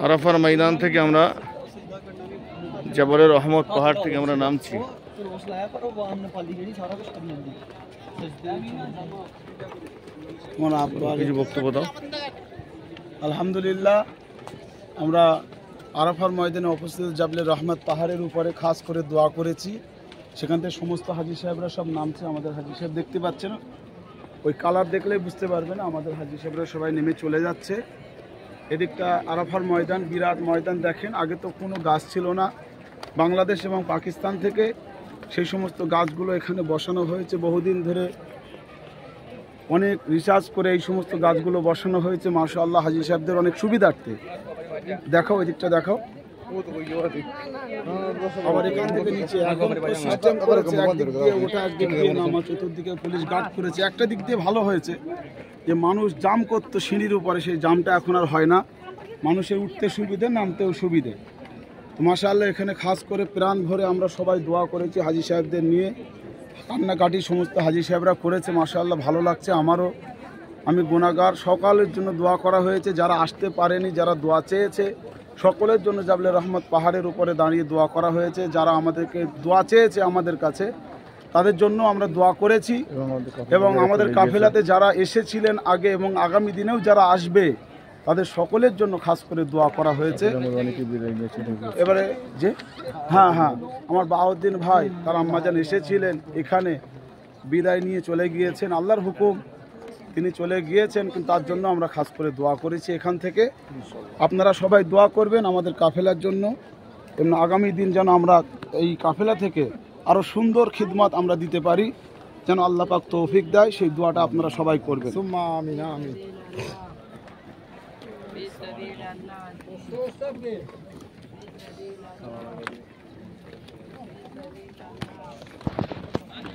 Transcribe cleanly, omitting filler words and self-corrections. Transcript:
আরাফার ময়দান থেকে আমরা জবলে রহমত পাহাড় থেকে আমরা নামছি। কিছু বক্তব্য দাও। আলহামদুলিল্লাহ, আমরা আরাফার ময়দানে উপস্থিত জবলে রহমত পাহাড়ের উপরে খাস করে দোয়া করেছি। সেখান থেকে সমস্ত হাজি সাহেবরা সব নামছে। আমাদের হাজি সাহেব দেখতে পাচ্ছেন, ওই কালার দেখলেই বুঝতে পারবেন আমাদের হাজি সাহেবরা সবাই নেমে চলে যাচ্ছে। এদিকটা আরাফার ময়দান, বিরাট ময়দান। দেখেন, আগে তো কোনো গাছ ছিল না। বাংলাদেশ এবং পাকিস্তান থেকে সেই সমস্ত গাছগুলো এখানে বসানো হয়েছে। বহুদিন ধরে অনেক রিসার্চ করে এই সমস্ত গাছগুলো বসানো হয়েছে। মাশাআল্লাহ, হাজি সাহেবদের অনেক সুবিধার্থে। দেখাও, ওই দিকটা দেখাও। আবার এখান থেকে নিচে এখন সিস্টেম করেছে, একদিক দিয়ে ওঠা, একদিক দিয়ে নামা, চতুর্দিকে পুলিশ গার্ড করেছে। একটা দিক দিয়ে ভালো হয়েছে যে মানুষ জাম করতো সিঁড়ির উপরে, সেই জামটা এখন আর হয় না। মানুষের উঠতে সুবিধে, নামতেও সুবিধে। তো মাশাআল্লাহ, এখানে খাস করে প্রাণ ভরে আমরা সবাই দোয়া করেছি হাজি সাহেবদের নিয়ে। কান্নাকাটি সমস্ত হাজি সাহেবরা করেছে। মাশাআল্লাহ, ভালো লাগছে আমারও। আমি গুনাহগার, সকালের জন্য দোয়া করা হয়েছে। যারা আসতে পারেনি, যারা দোয়া চেয়েছে, সকলের জন্য জবলে রহমত পাহাড়ের উপরে দাঁড়িয়ে দোয়া করা হয়েছে। যারা আমাদেরকে দোয়া চেয়েছে আমাদের কাছে, তাদের জন্য আমরা দোয়া করেছি। এবং আমাদের কাফেলাতে যারা এসেছিলেন আগে এবং আগামী দিনেও যারা আসবে, তাদের সকলের জন্য খাস করে দোয়া করা হয়েছে। এবারে যে হ্যাঁ, আমার বাহাউদ্দিন ভাই, তার আম্মাজান এসেছিলেন এখানে, বিদায় নিয়ে চলে গিয়েছেন। আল্লাহর হুকুম, তিনি চলে গিয়েছেন, কিন্তু তার জন্য আমরা খাস করে দোয়া করেছি এখান থেকে। আপনারা সবাই দোয়া করবেন আমাদের কাফেলার জন্য, এবং আগামী দিন যেন আমরা এই কাফেলা থেকে আরও সুন্দর খিদমত আমরা দিতে পারি, যেন আল্লাহ পাক তৌফিক দেয়। সেই দোয়াটা আপনারা সবাই করবেন। আমিন আমিন।